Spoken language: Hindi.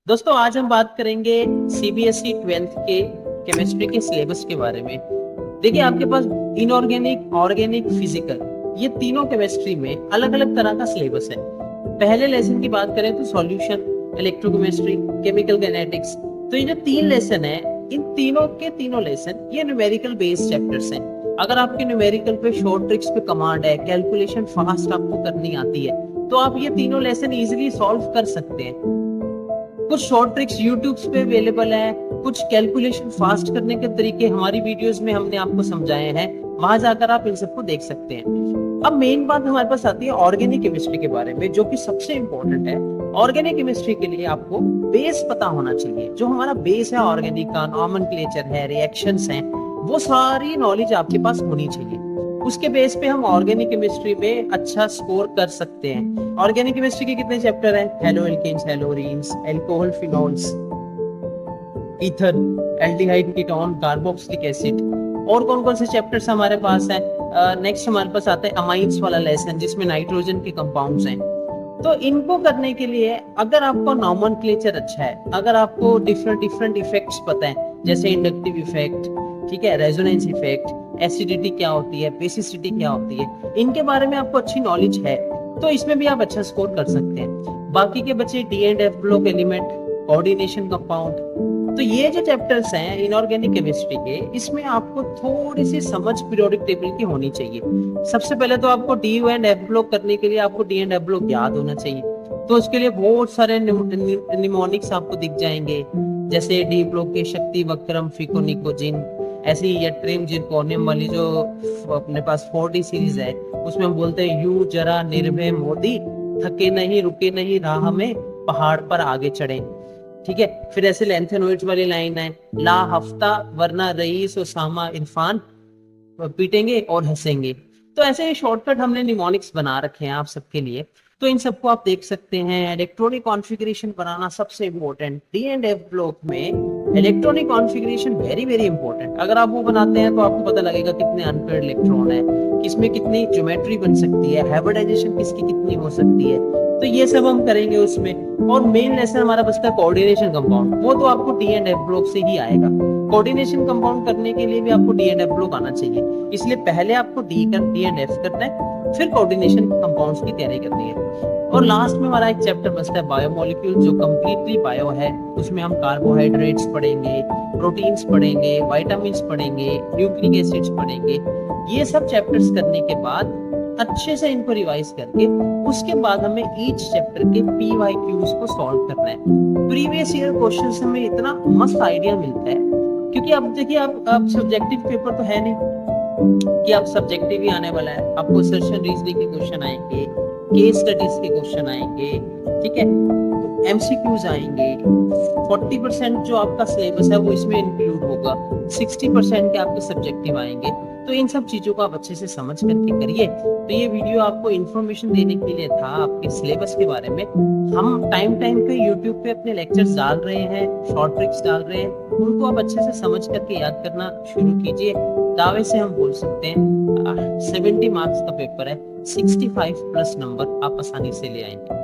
दोस्तों आज हम बात करेंगे सीबीएसई 12th के केमिस्ट्री के सिलेबस के बारे में। देखिए आपके पास इनऑर्गेनिक, ऑर्गेनिक, फिजिकल ये तीनों केमिस्ट्री में अलग अलग तरह का सिलेबस है। पहले लेसन की बात करें तो सॉल्यूशन, इलेक्ट्रोकेमिस्ट्री, केमिकल काइनेटिक्स। तो ये जो तीन लेसन है, इन तीनों के तीनों लेसन ये न्यूमेरिकल बेस्ड चैप्टर्स हैं। अगर आपके न्यूमेरिकल पे शॉर्ट ट्रिक्स पे कमांड है, कैलकुलेशन फास्ट आपको करनी आती है, तो आप ये तीनों लेसन इजीली सॉल्व कर सकते हैं। कुछ शॉर्ट ट्रिक्स यूट्यूब पे अवेलेबल है, कुछ कैलकुलेशन फास्ट करने के तरीके हमारी वीडियोस में हमने आपको समझाए हैं, वहां जाकर आप इन सबको देख सकते हैं। अब मेन बात हमारे पास आती है ऑर्गेनिक केमिस्ट्री के बारे में, जो कि सबसे इंपॉर्टेंट है। ऑर्गेनिक केमिस्ट्री के लिए आपको बेस पता होना चाहिए। जो हमारा बेस है ऑर्गेनिक का, नॉमेनक्लेचर है, रिएक्शंस हैं, वो सारी नॉलेज आपके पास होनी चाहिए। उसके बेस पे हम ऑर्गेनिक केमिस्ट्री में अच्छा स्कोर कर सकते हैं। ऑर्गेनिक केमिस्ट्री के कितने चैप्टर हैं? Haloalkanes, haloarenes, alcohol, phenols, ether, aldehyde, ketone, carboxylic acid. और कौन कौन से चैप्टर्स हमारे पास हैं? नेक्स्ट हमारे पास आता है अमाइंस वाला लेसन, जिसमें नाइट्रोजन के कंपाउंड्स हैं। तो इनको करने के लिए अगर आपको नॉमेनक्लेचर अच्छा है, अगर आपको डिफरेंट डिफरेंट इफेक्ट्स पता है, जैसे इंडक्टिव इफेक्ट, ठीक है, रेजोनेंस इफेक्ट, एसिडिटी क्या होती है, बेसिसिटी क्या होती है, इनके बारे में आपको अच्छी नॉलेज है, तो इसमें भी आप अच्छा स्कोर कर सकते हैं। बाकी के बच्चे D and F block element, coordination compound. तो ये जो चैप्टर्स हैं इनऑर्गेनिक केमिस्ट्री के, इसमें आपको थोड़ी सी समझ पीरियोडिक टेबल की होनी चाहिए। सबसे पहले तो आपको डी एंड एफ ब्लॉक करने के लिए आपको डी एंड एफ ब्लॉक याद होना चाहिए। तो उसके लिए बहुत सारे निमोनिक्स आपको दिख जाएंगे, जैसे डी ब्लॉक के शक्ति वक्रम, फिकोनिकोजिन, ऐसी यट्रिम जिरकोनियम वाली जो अपने पास 4D सीरीज है, उसमें हम बोलते हैं यू जरा निर्भय मोदी, थके नहीं रुके नहीं राह में, पहाड़ पर आगे चढ़े। ठीक है, फिर ऐसे लेंथेनोइड्स वाली लाइन है, ला हफ्ता वरना रईस ओसामा इरफान पीटेंगे और हंसेंगे। तो ऐसे शॉर्टकट हमने निमोनिक्स बना रखे हैं आप सबके लिए, तो इन सबको आप देख सकते हैं। इलेक्ट्रॉनिक कॉन्फ़िगरेशन बनाना सबसे important, D and F block में electronic configuration very very important. अगर आप वो बनाते हैं तो आपको पता लगेगा कितने अनपेयर्ड इलेक्ट्रॉन है, किसमें कितनी ज्योमेट्री बन सकती है, हाइब्रिडाइजेशन किसकी कितनी हो सकती है। तो ये सब हम करेंगे उसमें। और मेन लेसन हमारा बचता है कोऑर्डिनेशन कंपाउंड, वो तो आपको डी एंड एफ ब्लॉक से ही आएगा। कोऑर्डिनेशन कंपाउंड करने के लिए भी आपको डी एंड एफ ब्लॉक आना चाहिए, इसलिए पहले आपको डी एंड एफ करना है, फिर कोऑर्डिनेशन कंपाउंड्स की तैयारी करनी है। और लास्ट में हमारा एक चैप्टर बचता है बायोमोलिक्यूल, जो कंप्लीटली बायो है। उसमें हम कार्बोहाइड्रेट्स पढ़ेंगे, प्रोटीन्स पढ़ेंगे, विटामिन्स पढ़ेंगे, न्यूक्लिक एसिड्स पढ़ेंगे। ये सब चैप्टर्स करने के बाद अच्छे से इनको रिवाइज करके उसके बाद हमें ईच चैप्टर के PYQs को सॉल्व करना है। प्रीवियस ईयर क्वेश्चन से हमें इतना मस्त आइडिया मिलता है, क्योंकि अब देखिए आप सब्जेक्टिव पेपर तो है नहीं कि आप सब्जेक्टिव ही आने वाला है। आपको असर्शन रीजनिंग के क्वेश्चन आएंगे, केस स्टडीज के क्वेश्चन आएंगे, ठीक है, MCQs आएंगे। 40% जो आपका सिलेबस है वो इसमें इंक्लूड होगा, 60% के आपके सब्जेक्टिव आएंगे। तो इन सब चीजों को आप अच्छे से समझ करके करिए। तो ये वीडियो आपको इन्फॉर्मेशन देने के लिए था आपके सिलेबस के बारे में। हम टाइम टाइम पे यूट्यूब पे अपने लेक्चर्स डाल रहे हैं, शॉर्ट ट्रिक्स डाल रहे हैं, उनको आप अच्छे से समझ करके याद करना शुरू कीजिए। दावे से हम बोल सकते हैं 70 मार्क्स का पेपर है, 65 प्लस नंबर आप आसानी से ले आएंगे।